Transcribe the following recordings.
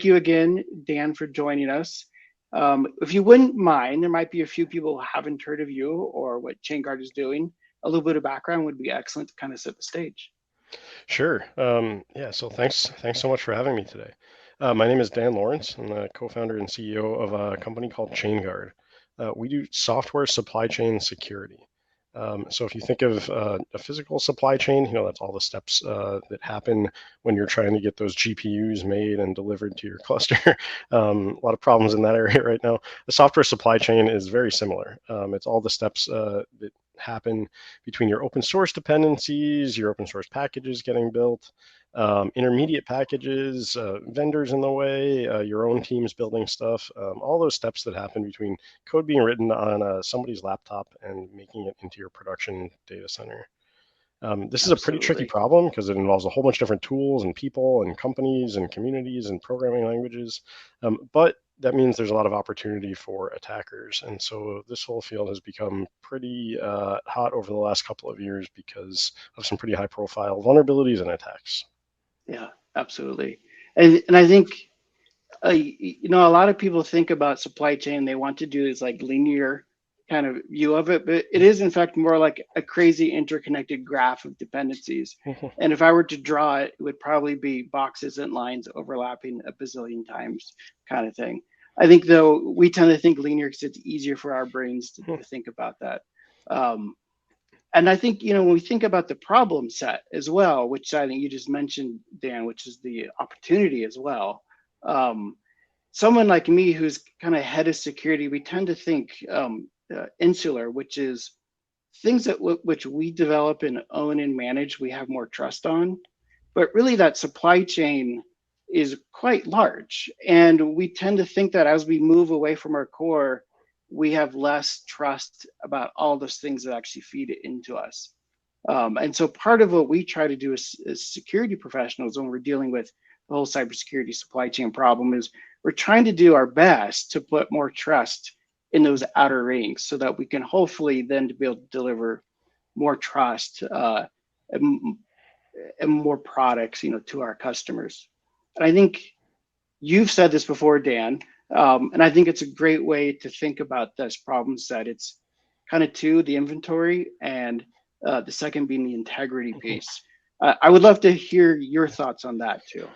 you again, Dan, for joining us. If you wouldn't mind, there might be a few people who haven't heard of you or what Chainguard is doing. A little bit of background would be excellent to kind of set the stage. Sure. Yeah, so thanks so much for having me today. My name is Dan Lorenc. I'm the co-founder and CEO of a company called Chainguard. We do software supply chain security. So if you think of a physical supply chain, that's all the steps that happen when you're trying to get those GPUs made and delivered to your cluster. A lot of problems in that area right now. The software supply chain is very similar. It's all the steps that happen between your open source dependencies, your open source packages getting built, intermediate packages, vendors in the way, your own teams building stuff, all those steps that happen between code being written on somebody's laptop and making it into your production data center. This is a pretty tricky Absolutely. problem because it involves a whole bunch of different tools and people and companies and communities and programming languages. But that means there's a lot of opportunity for attackers. And so this whole field has become pretty hot over the last couple of years because of some pretty high profile vulnerabilities and attacks. Yeah, absolutely. And I think, a lot of people think about supply chain, they want to do this like linear kind of view of it, but it is in fact more like a crazy interconnected graph of dependencies. And if I were to draw it, it would probably be boxes and lines overlapping a bazillion times kind of thing. I think though we tend to think linear because it's easier for our brains to think about that. Um, and I think, when we think about the problem set as well, which I think you just mentioned, Dan, which is the opportunity as well. Um, Someone like me who's kind of head of security, we tend to think insular, which is things that which we develop and own and manage, we have more trust on. But really, that supply chain is quite large. And we tend to think that as we move away from our core, we have less trust about all those things that actually feed it into us. And so part of what we try to do as security professionals when we're dealing with the whole cybersecurity supply chain problem is we're trying to do our best to put more trust in those outer rings so that we can hopefully then to be able to deliver more trust and, and more products, to our customers. And I think you've said this before, Dan, and I think it's a great way to think about this problem set. It's kind of two, the inventory, and the second being the integrity piece. I would love to hear your thoughts on that too.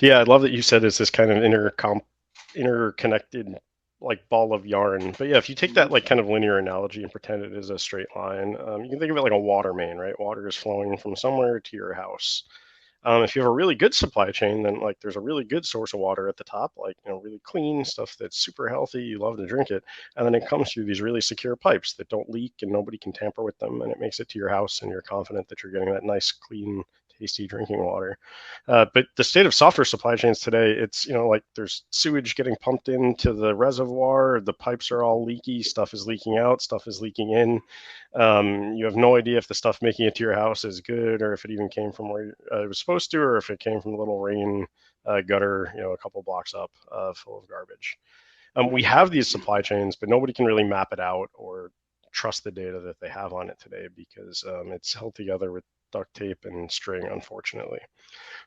Yeah, I love that you said it's this kind of interconnected like ball of yarn. But yeah, if you take that like kind of linear analogy and pretend it is a straight line, you can think of it like a water main, right? Water is flowing from somewhere to your house. If you have a really good supply chain, then like there's a really good source of water at the top, like really clean stuff that's super healthy. You love to drink it, and then it comes through these really secure pipes that don't leak and nobody can tamper with them, and it makes it to your house, and you're confident that you're getting that nice, clean, tasty drinking water. But the state of software supply chains today, it's like there's sewage getting pumped into the reservoir, the pipes are all leaky, stuff is leaking out, stuff is leaking in. You have no idea if the stuff making it to your house is good or if it even came from where it was supposed to, or if it came from the little rain gutter, a couple blocks up, full of garbage. We have these supply chains, but nobody can really map it out or trust the data that they have on it today because it's held together with duct tape and string, unfortunately.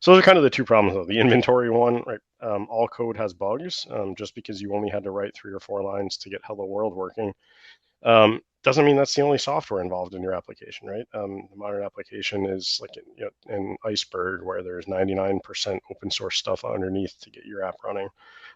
So those are kind of the two problems, though. The inventory one, right? All code has bugs. Just because you only had to write 3 or 4 lines to get Hello World working, doesn't mean that's the only software involved in your application, right? The modern application is like an iceberg where there's 99% open source stuff underneath to get your app running.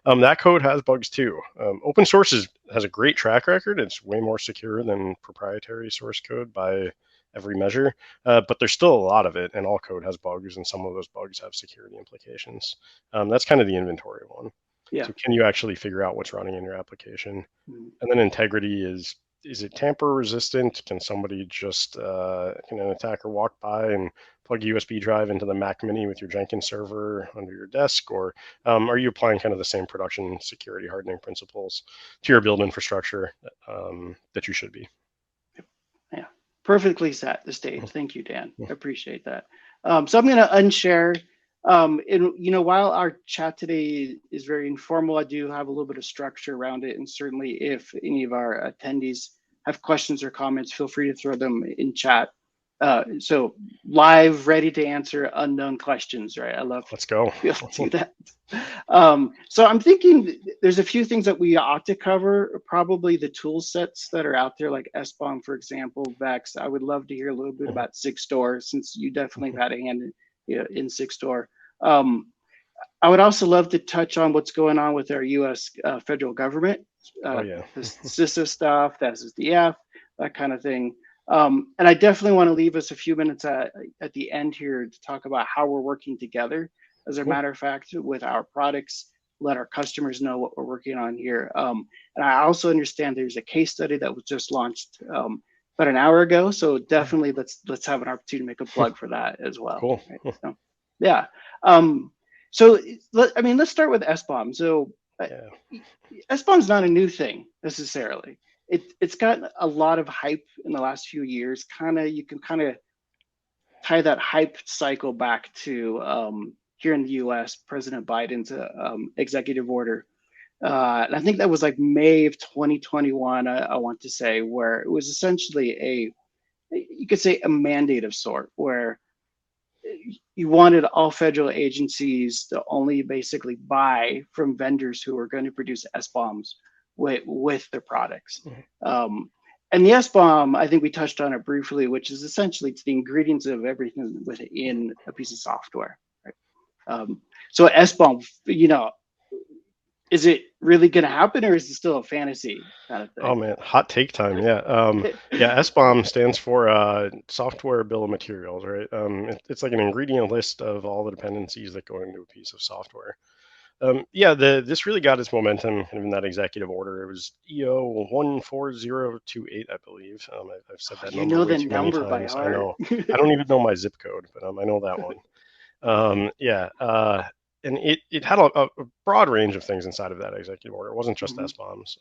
That code has bugs too. Open source has a great track record. It's way more secure than proprietary source code by every measure, but there's still a lot of it, and all code has bugs, and some of those bugs have security implications. That's kind of the inventory one. Yeah. So can you actually figure out what's running in your application? Mhm. And then integrity is it tamper resistant? Can somebody just can an attacker walk by and plug a USB drive into the Mac Mini with your Jenkins server under your desk, or are you applying kind of the same production security hardening principles to your build infrastructure that you should be? Yeah, perfectly set the stage. Thank you, Dan. I appreciate that. So I'm going to unshare. While our chat today is very informal, I do have a little bit of structure around it. And certainly if any of our attendees have questions or comments, feel free to throw them in chat. So live, ready to answer unknown questions, right? I love to Let's go. be able to do that. So I'm thinking there's a few things that we ought to cover. Probably the tool sets that are out there, like SBOM, for example, Vex. I would love to hear a little bit about Sigstore, since you definitely have had a hand in Sigstore. I would also love to touch on what's going on with our U.S. Federal government, Oh yeah. the CISA stuff, the SSDF, that kind of thing. And I definitely want to leave us a few minutes at the end here to talk about how we're working together, as a Cool. matter of fact, with our products, let our customers know what we're working on here. And I also understand there's a case study that was just launched about an hour ago. So definitely let's have an opportunity to make a plug for that as well. Cool. Right? So, yeah. So let's start with SBOM. So Yeah. SBOM is not a new thing necessarily. It's gotten a lot of hype in the last few years. You can kind of tie that hype cycle back to here in the U.S. President Biden's executive order. And I think that was like May of 2021. I want to say, where it was essentially you could say a mandate of sort, where you wanted all federal agencies to only basically buy from vendors who are going to produce SBOMs with their products. And the SBOM, I think we touched on it briefly, which is essentially the ingredients of everything within a piece of software. Right? So SBOM, is it really going to happen, or is it still a fantasy kind of thing? Oh man, hot take time. Yeah. Yeah. SBOM stands for software bill of materials, right? It's like an ingredient list of all the dependencies that go into a piece of software. Yeah, this really got its momentum in that executive order. It was EO 14028, I believe. I've said that You number know way the too many number by times. I heart. know. I don't even know my zip code, but I know that one. Yeah. And it had a broad range of things inside of that executive order. It wasn't just SBOMs.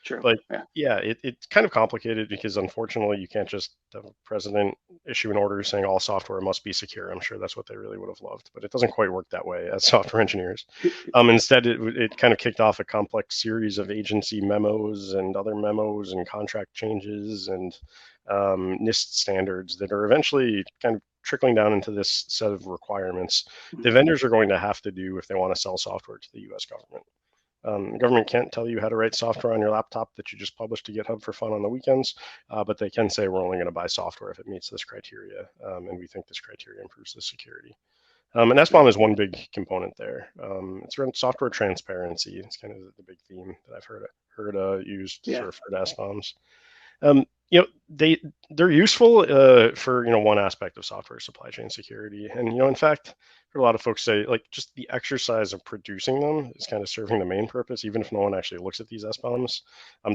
True. But Yeah. yeah, it's kind of complicated because unfortunately you can't just have a president issue an order saying all software must be secure. I'm sure that's what they really would have loved, but it doesn't quite work that way as software engineers. Instead, it kind of kicked off a complex series of agency memos and other memos and contract changes and NIST standards that are eventually kind of trickling down into this set of requirements the vendors are going to have to do if they want to sell software to the U.S. government. The government can't tell you how to write software on your laptop that you just publish to GitHub for fun on the weekends, but they can say we're only going to buy software if it meets this criteria, and we think this criteria improves the security. And SBOM is one big component there. It's around software transparency. It's kind of the big theme that I've heard used to refer to SBOMs. They're useful for one aspect of software supply chain security, and in fact, a lot of folks say like just the exercise of producing them is kind of serving the main purpose, even if no one actually looks at these SBOMs.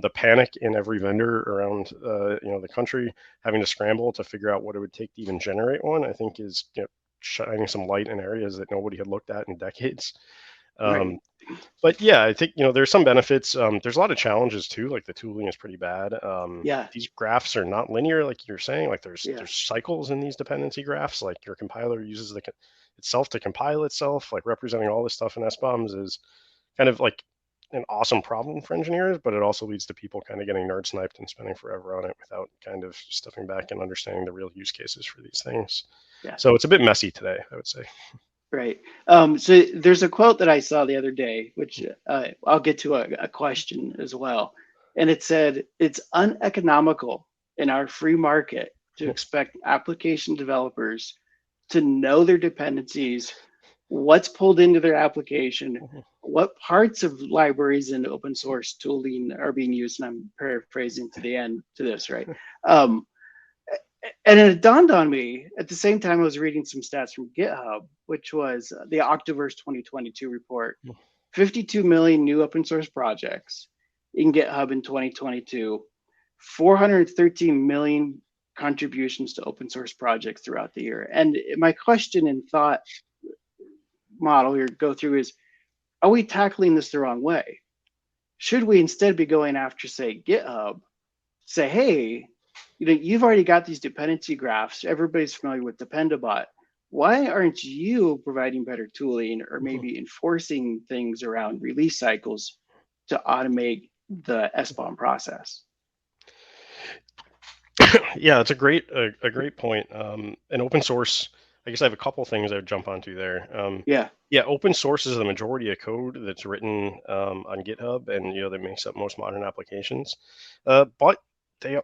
The panic in every vendor around the country having to scramble to figure out what it would take to even generate one, I think is shining some light in areas that nobody had looked at in decades. Right. But yeah, I think there's some benefits. There's a lot of challenges too. Like the tooling is pretty bad. Yeah. These graphs are not linear, like you're saying. Like there's Yeah. cycles in these dependency graphs. Like your compiler uses itself to compile itself. Like representing all this stuff in SBOMs is kind of like an awesome problem for engineers, but it also leads to people kind of getting nerd sniped and spending forever on it without kind of stepping back and understanding the real use cases for these things. Yeah. So it's a bit messy today, I would say. Right. So there's a quote that I saw the other day, which I'll get to a question as well. And it said, it's uneconomical in our free market to expect application developers to know their dependencies, what's pulled into their application, what parts of libraries and open source tooling are being used. And I'm paraphrasing to the end to this, right? And it dawned on me at the same time I was reading some stats from GitHub, which was the Octoverse 2022 report. 52 million new open source projects in GitHub in 2022, 413 million contributions to open source projects throughout the year. And my question and thought model here go through is, are we tackling this the wrong way? Should we instead be going after, say, GitHub, say, hey, you've already got these dependency graphs. Everybody's familiar with Dependabot. Why aren't you providing better tooling or maybe enforcing things around release cycles to automate the SBOM process? Yeah, it's a great point. And open source, I guess I have a couple things I would jump onto there. Yeah. Yeah, open source is the majority of code that's written on GitHub, and that makes up most modern applications. But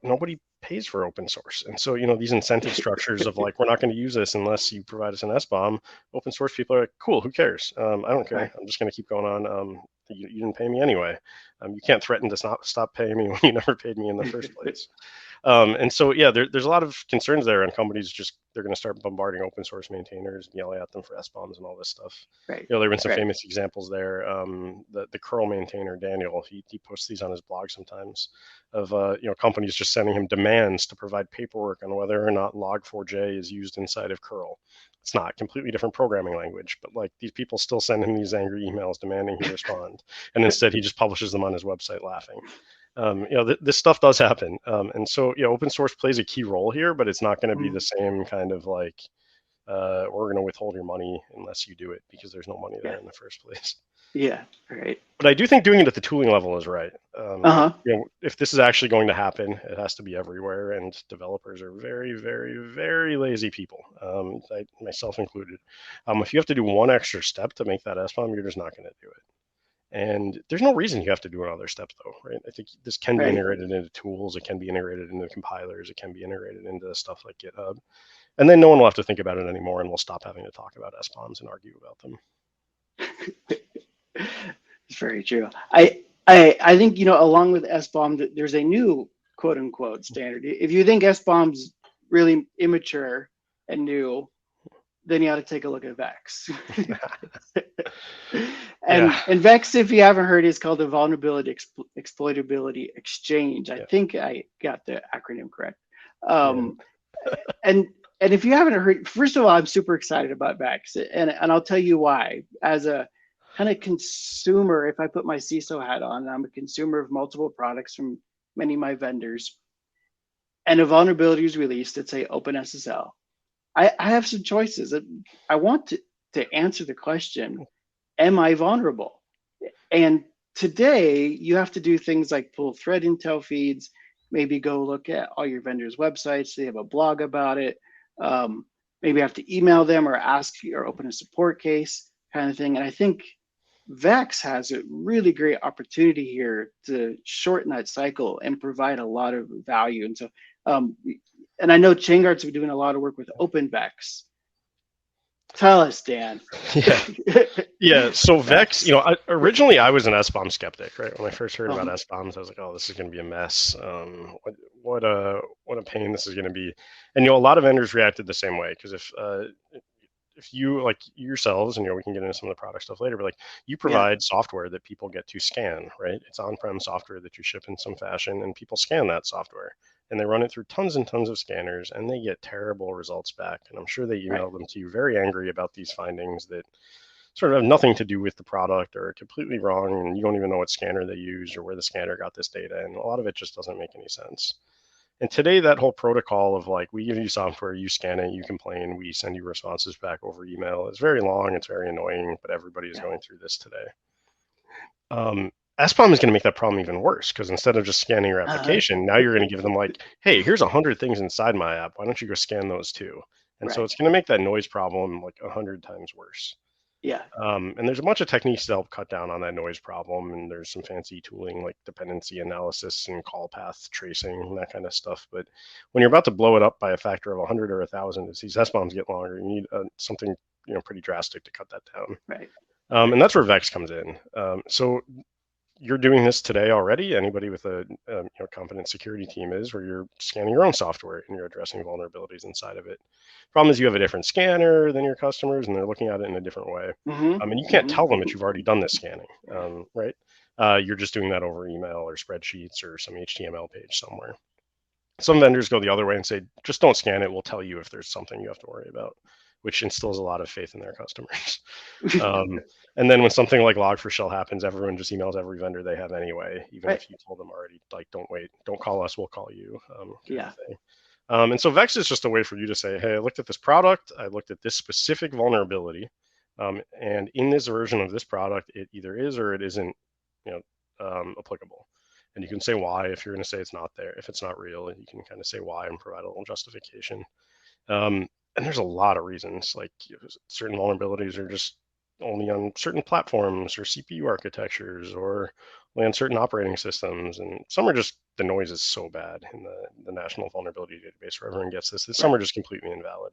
nobody pays for open source, and so these incentive structures of like we're not going to use this unless you provide us an SBOM. Open source people are like, cool, who cares? I don't care. Right. I'm just going to keep going on. You didn't pay me anyway. You can't threaten to stop paying me when you never paid me in the first place. And so, yeah, there's a lot of concerns there, and companies just they're going to start bombarding open source maintainers, and yelling at them for SBOMs and all this stuff. Right. There have been some Right. famous examples there. The curl maintainer Daniel, he posts these on his blog sometimes of companies just sending him demands to provide paperwork on whether or not log4j is used inside of curl. It's not completely different programming language, but like these people still send him these angry emails demanding he respond, and instead he just publishes them on his website laughing. This stuff does happen, and so open source plays a key role here, but it's not going to be the same kind of like we're going to withhold your money unless you do it because there's no money there Yeah. in the first place. Yeah. Right. But I do think doing it at the tooling level is right. Uh-huh. If this is actually going to happen, it has to be everywhere, and developers are very, very, very lazy people, myself included. If you have to do one extra step to make that SBOM, you're just not going to do it. And there's no reason you have to do another step, though, right? I think this can be Right. integrated into tools. It can be integrated into compilers. It can be integrated into stuff like GitHub. And then no one will have to think about it anymore, and we'll stop having to talk about SBOMs and argue about them. It's very true. I think, along with SBOM, there's a new quote unquote standard. If you think SBOM's really immature and new, then you ought to take a look at Vex. and Yeah. and Vex, if you haven't heard, is called the Vulnerability Exploitability Exchange. I Yeah. think I got the acronym correct. Yeah. And if you haven't heard, first of all, I'm super excited about Vex, and I'll tell you why. As a kind of consumer, if I put my CISO hat on, I'm a consumer of multiple products from many of my vendors, and a vulnerability is released at say OpenSSL. I have some choices. I want to answer the question, am I vulnerable? And today you have to do things like pull threat intel feeds, maybe go look at all your vendors' websites. They have a blog about it. Maybe have to email them or ask or open a support case kind of thing. And I think Vex has a really great opportunity here to shorten that cycle and provide a lot of value. And so, and I know Chainguard's been doing a lot of work with OpenVex. Tell us, Dan. Yeah. Yeah. So Vex, originally I was an SBOM skeptic, right? When I first heard about SBOMs, I was like, oh, this is going to be a mess. What a pain this is going to be. And a lot of vendors reacted the same way because if you like yourselves, and we can get into some of the product stuff later, but like you provide software that people get to scan, right? It's on-prem software that you ship in some fashion, and people scan that software, and they run it through tons and tons of scanners, and they get terrible results back. And I'm sure they email them to you very angry about these findings that sort of have nothing to do with the product or are completely wrong, and you don't even know what scanner they used or where the scanner got this data, and a lot of it just doesn't make any sense. And today, that whole protocol of like, we give you software, you scan it, you complain, we send you responses back over email, is very long, it's very annoying, but everybody is going through this today. SBOM is going to make that problem even worse because instead of just scanning your application, now you're going to give them like, hey, here's 100 things inside my app. Why don't you go scan those too? And so it's going to make that noise problem like 100 times worse. Yeah. And there's a bunch of techniques to help cut down on that noise problem. And there's some fancy tooling like dependency analysis and call path tracing and that kind of stuff. But when you're about to blow it up by a factor of 100 or 1,000, as these SBOMs get longer, you need something pretty drastic to cut that down. Right. And that's where Vex comes in. So you're doing this today already. Anybody with a competent security team is, where you're scanning your own software and you're addressing vulnerabilities inside of it. Problem is you have a different scanner than your customers, and they're looking at it in a different way. And you can't tell them that you've already done this scanning, right? You're just doing that over email or spreadsheets or some HTML page somewhere. Some vendors go the other way and say, just don't scan it. We'll tell you if there's something you have to worry about, which instills a lot of faith in their customers. And then when something like Log4Shell happens, everyone just emails every vendor they have anyway, even if you told them already, like, don't wait, don't call us, we'll call you. And so Vex is just a way for you to say, hey, I looked at this product, I looked at this specific vulnerability, and in this version of this product, it either is or it isn't applicable. And you can say why if you're going to say it's not there. If it's not real, you can kind of say why and provide a little justification. And there's a lot of reasons, like certain vulnerabilities are just only on certain platforms or CPU architectures or only on certain operating systems. And some are just, the noise is so bad in the National Vulnerability Database where everyone gets this. Some Right. are just completely invalid.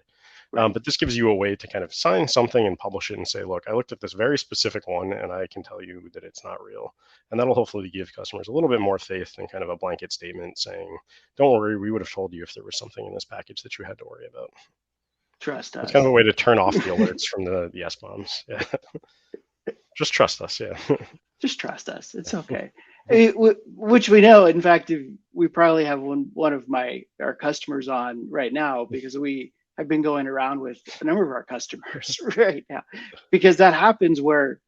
Right. But this gives you a way to kind of sign something and publish it and say, look, I looked at this very specific one and I can tell you that it's not real. And that'll hopefully give customers a little bit more faith than kind of a blanket statement saying, don't worry, we would have told you if there was something in this package that you had to worry about. Trust It's kind of us. a way to turn off the alerts from the S-bombs. Yeah. Just trust us. Yeah. Just trust us. It's okay. Which we know, in fact, we probably have one of our customers on right now, because we have been going around with a number of our customers right now, because that happens where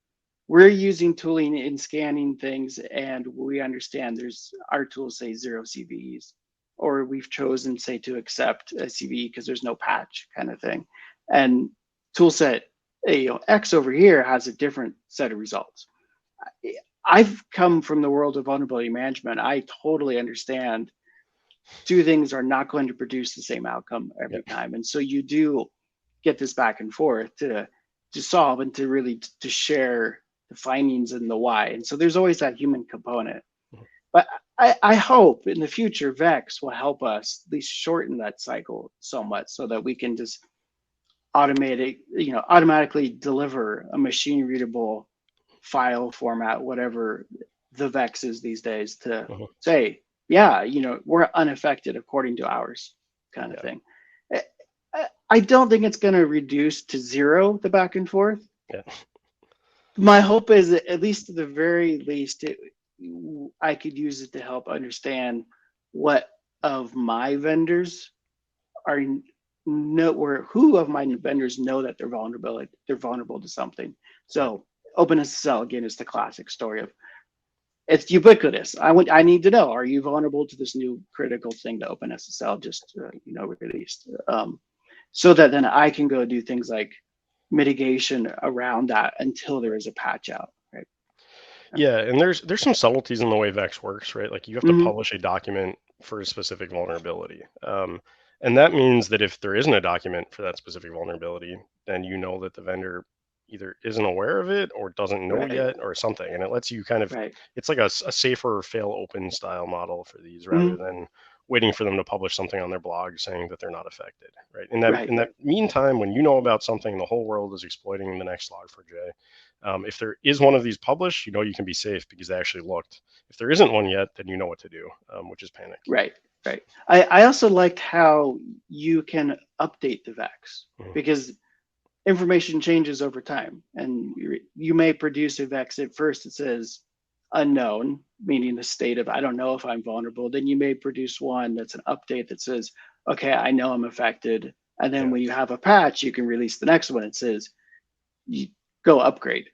we're using tooling in scanning things and we understand our tools say 0 CVEs, or we've chosen, say, to accept a CVE because there's no patch kind of thing. And toolset X over here has a different set of results. I've come from the world of vulnerability management. I totally understand two things are not going to produce the same outcome every time. And so you do get this back and forth to solve and to really to share the findings and the why. And so there's always that human component. But I hope in the future Vex will help us at least shorten that cycle so much so that we can just automatically deliver a machine readable file format, whatever the Vex is these days, to say, yeah, we're unaffected according to ours kind of thing. I don't think it's going to reduce to 0 the back and forth. Yeah. My hope is that at least at the very least, I could use it to help understand what of my vendors who of my vendors know that they're vulnerable to something. So OpenSSL again is the classic story of, it's ubiquitous. I need to know, are you vulnerable to this new critical thing that OpenSSL just released? So that then I can go do things like mitigation around that until there is a patch out, right? Yeah, and there's some subtleties in the way Vex works, right? Like you have to publish a document for a specific vulnerability. And that means that if there isn't a document for that specific vulnerability, then you know that the vendor either isn't aware of it or doesn't know yet or something. And it lets you kind of, it's like a safer fail open style model for these rather than waiting for them to publish something on their blog saying that they're not affected, right? In that meantime, when you know about something, the whole world is exploiting the next Log4j. If there is one of these published, you can be safe because they actually looked. If there isn't one yet, then you know what to do, which is panic. Right. I also liked how you can update the Vex because information changes over time, and you may produce a Vex at first it says unknown, meaning the state of I don't know if I'm vulnerable. Then you may produce one that's an update that says, okay, I know I'm affected. And then when you have a patch, you can release the next one. It says, you go upgrade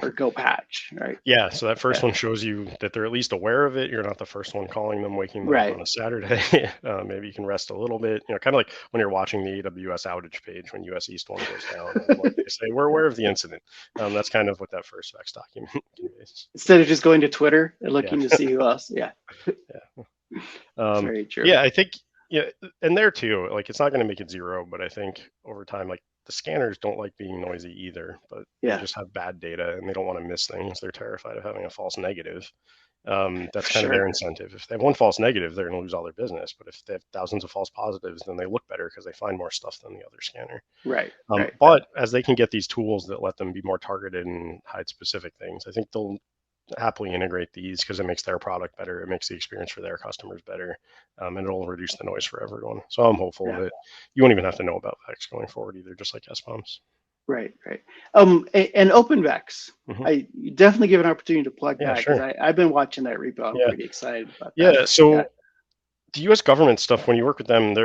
or go patch, right? Yeah, so that first one shows you that they're at least aware of it. You're not the first one calling them, waking them up on a Saturday. Maybe you can rest a little bit. Kind of like when you're watching the AWS outage page when US East 1 goes down. Like they say, we're aware of the incident. That's kind of what that first Vex document conveys. Instead of just going to Twitter and looking to see who else. Very true. Yeah, I think, and there too, like it's not going to make it 0, but I think over time, like the scanners don't like being noisy either, but they just have bad data and they don't want to miss things. They're terrified of having a false negative. That's kind of their incentive. If they have one false negative, they're going to lose all their business. But if they have thousands of false positives, then they look better because they find more stuff than the other scanner. But as they can get these tools that let them be more targeted and hide specific things, I think they'll happily integrate these because it makes their product better. It makes the experience for their customers better, and it'll reduce the noise for everyone. So I'm hopeful that you won't even have to know about Vex going forward either, just like S-bombs. Right. And OpenVex, I definitely give an opportunity to plug that because I've been watching that repo. I'm pretty excited about that. So the U.S. government stuff, when you work with them,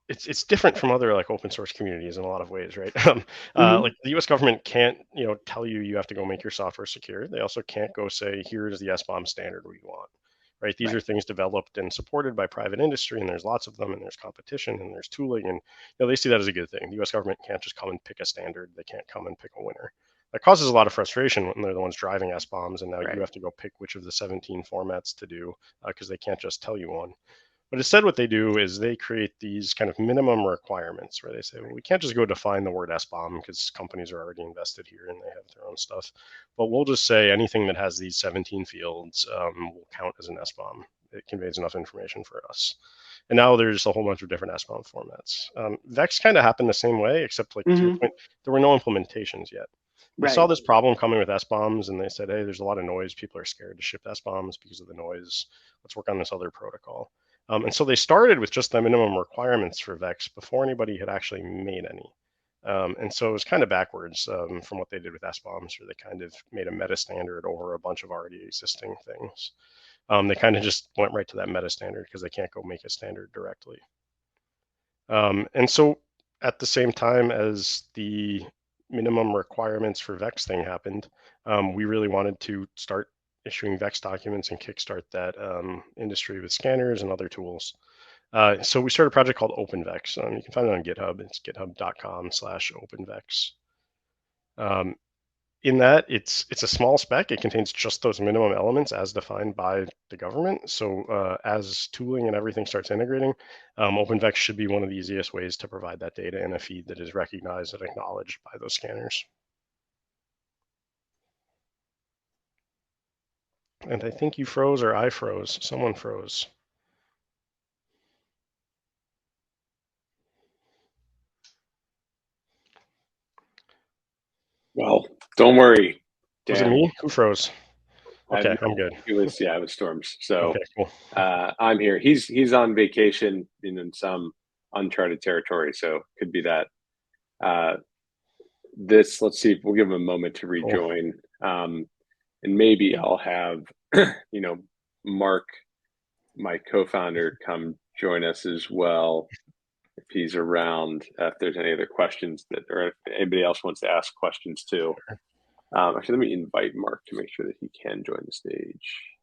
it's different from other like open source communities in a lot of ways, right? Like the U.S. government can't, tell you have to go make your software secure. They also can't go say, here's the S-bomb standard we want, right? These are things developed and supported by private industry, and there's lots of them, and there's competition, and there's tooling, and they see that as a good thing. The U.S. government can't just come and pick a standard. They can't come and pick a winner. That causes a lot of frustration when they're the ones driving SBOMs, and now Right. you have to go pick which of the 17 formats to do because they can't just tell you one. But instead, what they do is they create these kind of minimum requirements where they say, well, we can't just go define the word SBOM because companies are already invested here and they have their own stuff. But we'll just say anything that has these 17 fields will count as an SBOM. It conveys enough information for us. And now there's a whole bunch of different SBOM formats. Vex kind of happened the same way, except like to your point, there were no implementations yet. They saw Right. this problem coming with SBOMs and they said, hey, there's a lot of noise. People are scared to ship SBOMs because of the noise. Let's work on this other protocol. And so they started with just the minimum requirements for Vex before anybody had actually made any. And so it was kind of backwards from what they did with SBOMs, where they kind of made a meta standard over a bunch of already existing things. They kind of just went right to that meta standard because they can't go make a standard directly. And so at the same time as the minimum requirements for Vex thing happened, we really wanted to start issuing Vex documents and kickstart that industry with scanners and other tools. So we started a project called OpenVex. You can find it on GitHub. It's github.com/OpenVex. In that, it's a small spec. It contains just those minimum elements as defined by the government. So as tooling and everything starts integrating, OpenVex should be one of the easiest ways to provide that data in a feed that is recognized and acknowledged by those scanners. And I think you froze or I froze. Someone froze. Well, don't worry, Dan. Was it me? Who froze? Okay, I'm good. It was Storms. So okay, cool. I'm here. He's on vacation in some uncharted territory, so could be that. Let's see if we'll give him a moment to rejoin. Cool. And maybe I'll have Mark, my co-founder, come join us as well if he's around. If there's any other questions or if anybody else wants to ask questions too. Actually, let me invite Mark to make sure that he can join the stage.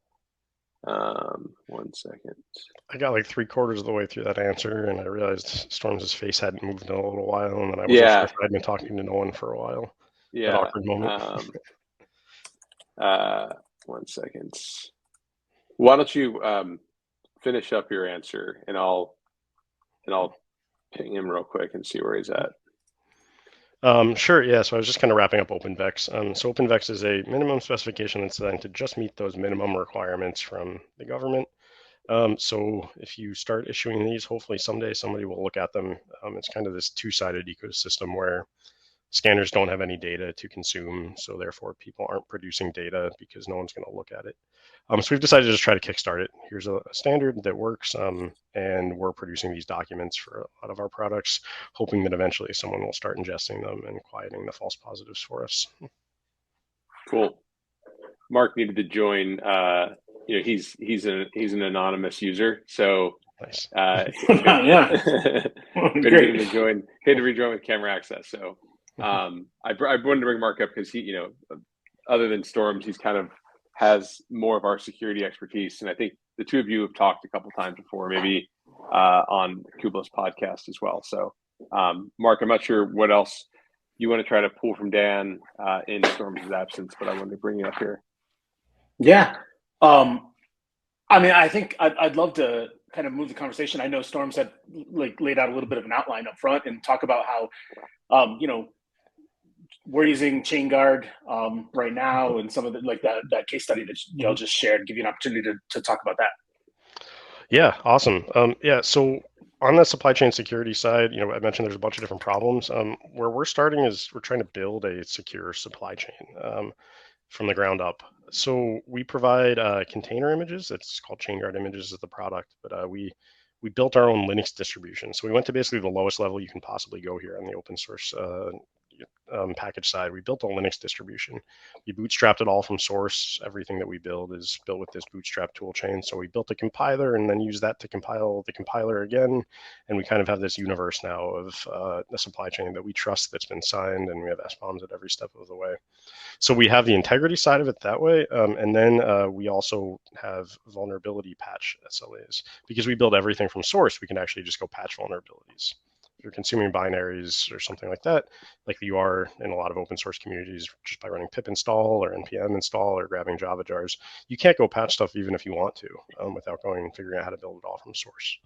1 second. I got like 3/4 of the way through that answer, and I realized Storms' face hadn't moved in a little while, and then I wasn't sure if I'd been talking to no one for a while. Yeah. That awkward moment. 1 second. Why don't you finish up your answer, and I'll ping him real quick and see where he's at. Sure, yeah. So I was just kind of wrapping up OpenVex. So OpenVex is a minimum specification that's designed to just meet those minimum requirements from the government. So if you start issuing these, hopefully someday somebody will look at them. It's kind of this two-sided ecosystem where scanners don't have any data to consume, so therefore people aren't producing data because no one's going to look at it. So we've decided to just try to kickstart it. Here's a standard that works, and we're producing these documents for a lot of our products, hoping that eventually someone will start ingesting them and quieting the false positives for us. Cool. Mark needed to join. He's an anonymous user, so nice. Yeah. Great to join. Had to rejoin with camera access. So I wanted to bring Mark up because he, other than Storms, he's kind of has more of our security expertise, and I think the two of you have talked a couple times before, maybe on Kubeless podcast as well. So Mark, I'm not sure what else you want to try to pull from Dan in Storms' absence, but I wanted to bring you up here. Yeah. I think I'd love to kind of move the conversation. I know Storms had laid out a little bit of an outline up front and talk about how, we're using Chainguard right now, and some of the that case study that y'all just shared. Give you an opportunity to talk about that. Yeah, awesome. So on the supply chain security side, I mentioned there's a bunch of different problems. Where we're starting is we're trying to build a secure supply chain from the ground up. So we provide container images. It's called Chainguard Images as the product, but we built our own Linux distribution. So we went to basically the lowest level you can possibly go here on the open source package side. We built a Linux distribution. We bootstrapped it all from source. Everything that we build is built with this bootstrap tool chain. So we built a compiler and then use that to compile the compiler again. And we kind of have this universe now of the supply chain that we trust that's been signed, and we have SBOMs at every step of the way. So we have the integrity side of it that way. And then we also have vulnerability patch SLAs. Because we build everything from source, we can actually just go patch vulnerabilities. if you're consuming binaries or something like that, like you are in a lot of open source communities, just by running pip install or npm install or grabbing Java jars, you can't go patch stuff even if you want to, without going and figuring out how to build it all from source.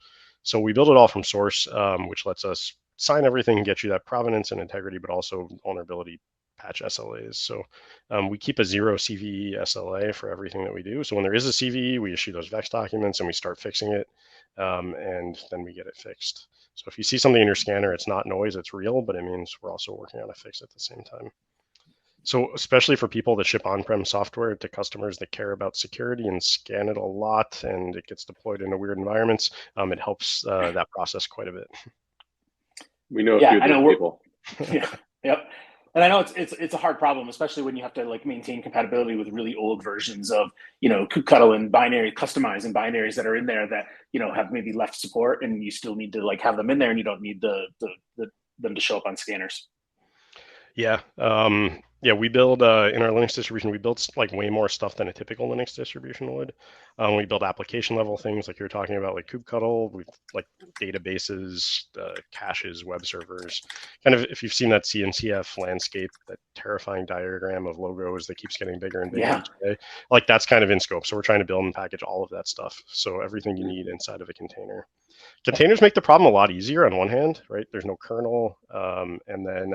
So we build it all from source, which lets us sign everything and get you that provenance and integrity, but also vulnerability patch SLAs. So we keep a 0 CVE SLA for everything that we do. So when there is a CVE, we issue those VEX documents and we start fixing it, and then we get it fixed. So if you see something in your scanner, it's not noise, it's real, but it means we're also working on a fix at the same time. So especially for people that ship on-prem software to customers that care about security and scan it a lot and it gets deployed into weird environments, it helps that process quite a bit. We know a few of those people. Yeah. Yep. And I know it's a hard problem, especially when you have to like maintain compatibility with really old versions of, you know, kubectl and binary customize and binaries that are in there that, you know, have maybe left support, and you still need to like have them in there, and you don't need them to show up on scanners. Yeah. Yeah, we build in our Linux distribution, we build like way more stuff than a typical Linux distribution would. We build application level things like you're talking about, like kubectl, with like databases, caches, web servers. Kind of, if you've seen that CNCF landscape, that terrifying diagram of logos that keeps getting bigger and bigger each day, like that's kind of in scope. So we're trying to build and package all of that stuff. So everything you need inside of a container. Containers make the problem a lot easier on one hand, right? There's no kernel, and then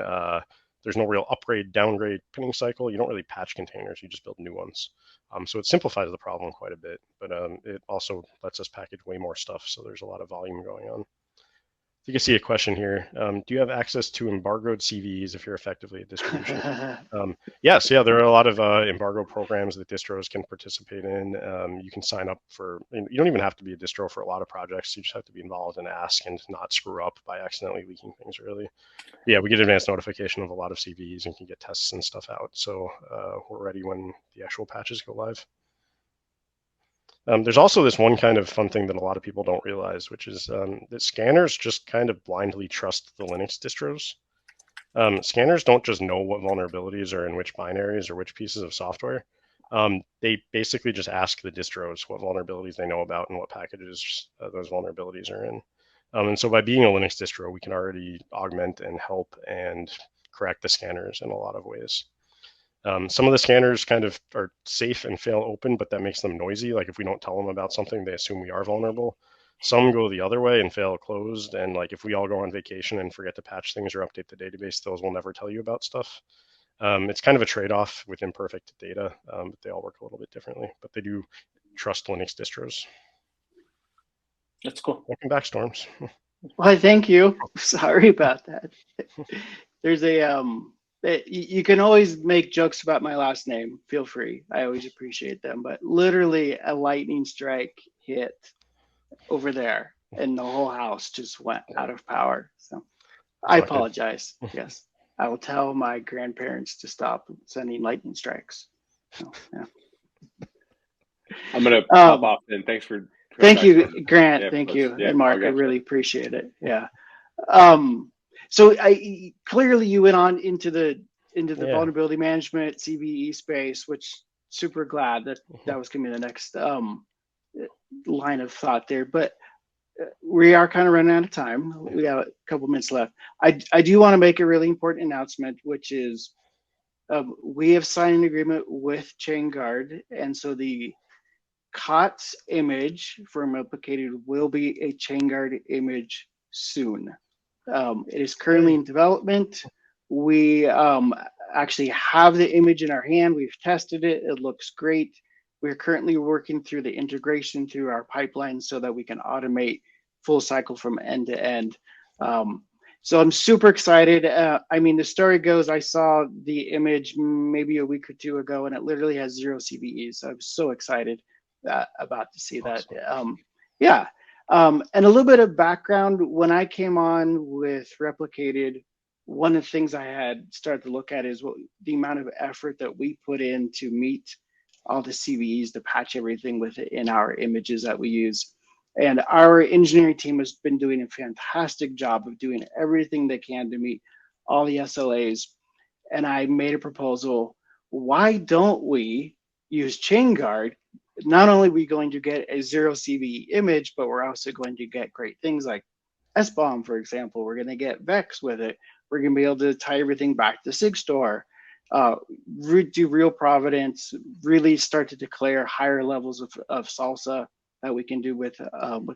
there's no real upgrade, downgrade pinning cycle. You don't really patch containers, you just build new ones. So it simplifies the problem quite a bit, but it also lets us package way more stuff. So there's a lot of volume going on. You can see a question here. Do you have access to embargoed CVEs if you're effectively a distribution? Yes, yeah, there are a lot of embargo programs that distros can participate in. You can sign up for, you don't even have to be a distro for a lot of projects. You just have to be involved and ask and not screw up by accidentally leaking things early. Yeah, we get advanced notification of a lot of CVEs and can get tests and stuff out. So we're ready when the actual patches go live. There's also this one kind of fun thing that a lot of people don't realize, which is that scanners just kind of blindly trust the Linux distros. Scanners don't just know what vulnerabilities are in which binaries or which pieces of software. They basically just ask the distros what vulnerabilities they know about and what packages those vulnerabilities are in. And so by being a Linux distro, we can already augment and help and correct the scanners in a lot of ways. Some of the scanners kind of are safe and fail open, but that makes them noisy. Like if we don't tell them about something, they assume we are vulnerable. Some go the other way and fail closed. And like if we all go on vacation and forget to patch things or update the database, those will never tell you about stuff. It's kind of a trade-off with imperfect data, but they all work a little bit differently. But they do trust Linux distros. That's cool. Welcome back, Storms. Well, thank you. Sorry about that. There's a you can always make jokes about my last name. Feel free. I always appreciate them. But literally a lightning strike hit over there and the whole house just went out of power. So I apologize. Yes. I will tell my grandparents to stop sending lightning strikes. So, yeah. I'm going to pop off then. Thanks for thank you, Grant. Yeah, thank you. Yeah, and Mark, I really appreciate it. Yeah. So I clearly you went on into the vulnerability management CVE space, which super glad that was going to be the next line of thought there. But we are kind of running out of time. We got a couple minutes left. I do want to make a really important announcement, which is we have signed an agreement with Chainguard, and so the COTS image from Replicated will be a Chainguard image soon. It is currently in development. We actually have the image in our hand. We've tested it. It looks great. We're currently working through the integration through our pipeline so that we can automate full cycle from end to end. So I'm super excited. I mean, the story goes, I saw the image maybe a week or two ago, and it literally has 0 CVEs. So I'm so excited about to see that. Yeah. And a little bit of background, when I came on with Replicated, one of the things I had started to look at is the amount of effort that we put in to meet all the CVEs, to patch everything within our images that we use. And our engineering team has been doing a fantastic job of doing everything they can to meet all the SLAs. And I made a proposal, why don't we use Chainguard? Not only are we going to get a 0 CVE image, but we're also going to get great things like SBOM, for example. We're going to get Vex with it. We're going to be able to tie everything back to SigStore, do real provenance, really start to declare higher levels of salsa that we can do with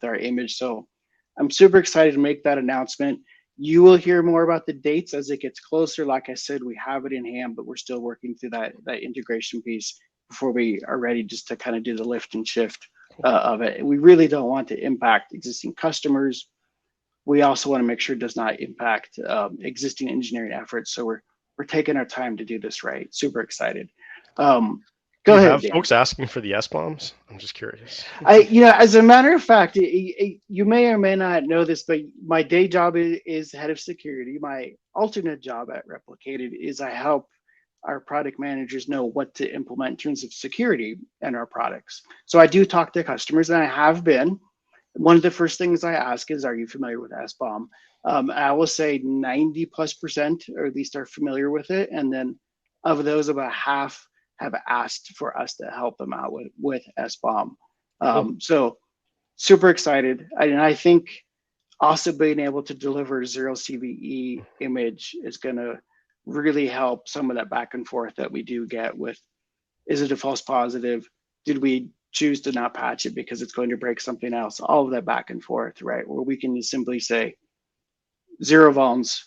our image. So I'm super excited to make that announcement. You will hear more about the dates as it gets closer. Like I said, we have it in hand, but we're still working through that integration piece before we are ready just to kind of do the lift and shift of it. We really don't want to impact existing customers. We also want to make sure it does not impact existing engineering efforts. So we're taking our time to do this right. Super excited. Go ahead, Dan. Folks asking for the SBOMs? I'm just curious. As a matter of fact, you may or may not know this, but my day job is head of security. My alternate job at Replicated is I help our product managers know what to implement in terms of security in our products. So I do talk to customers, and I have been. One of the first things I ask is, are you familiar with SBOM? I will say 90+%, or at least are familiar with it. And then of those, about half have asked for us to help them out with SBOM. So super excited. And I think also being able to deliver 0 CVE image is going to really help some of that back and forth that we do get with, is it a false positive? Did we choose to not patch it because it's going to break something else? All of that back and forth, right? Where we can just simply say, 0 vulns,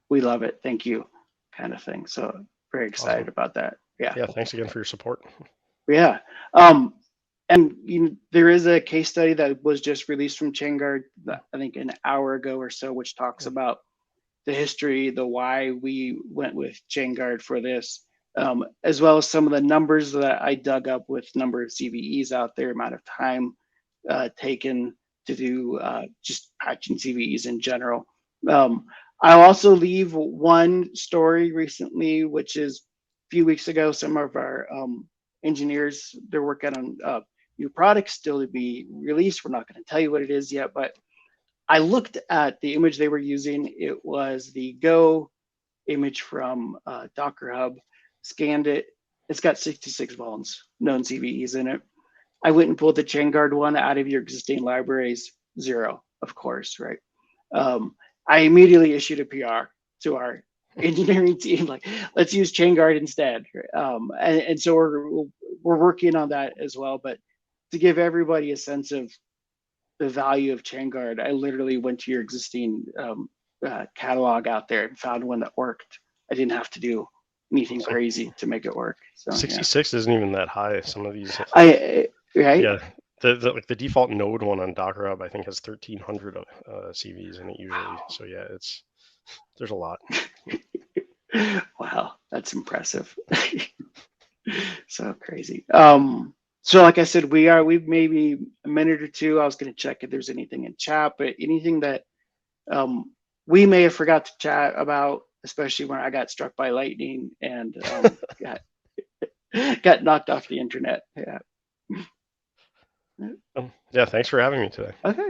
we love it, thank you, kind of thing. So very excited about that. Yeah, thanks again for your support. Yeah. And there is a case study that was just released from Chainguard, I think an hour ago or so, which talks about the history, the why we went with Chainguard for this, as well as some of the numbers that I dug up with number of CVEs out there, amount of time taken to do just patching CVEs in general. I'll also leave one story recently, which is a few weeks ago, some of our engineers, they're working on new products still to be released. We're not going to tell you what it is yet, but I looked at the image they were using. It was the Go image from Docker Hub, scanned it. It's got 66 vulns, known CVEs in it. I went and pulled the Chainguard one out of your existing libraries, 0, of course, right? I immediately issued a PR to our engineering team, like, let's use Chainguard instead. And so we're working on that as well. But to give everybody a sense of the value of Chainguard, I literally went to your existing catalog out there and found one that worked. I didn't have to do anything crazy to make it work. So 66 isn't even that high. Some of these, right? Yeah. The default node one on Docker Hub, I think, has 1,300 CVs in it usually. So yeah, there's a lot. Wow, that's impressive. So crazy. So like I said, we've maybe a minute or two. I was going to check if there's anything in chat, but anything that we may have forgot to chat about, especially when I got struck by lightning and got knocked off the internet. Yeah. Yeah, thanks for having me today. Okay.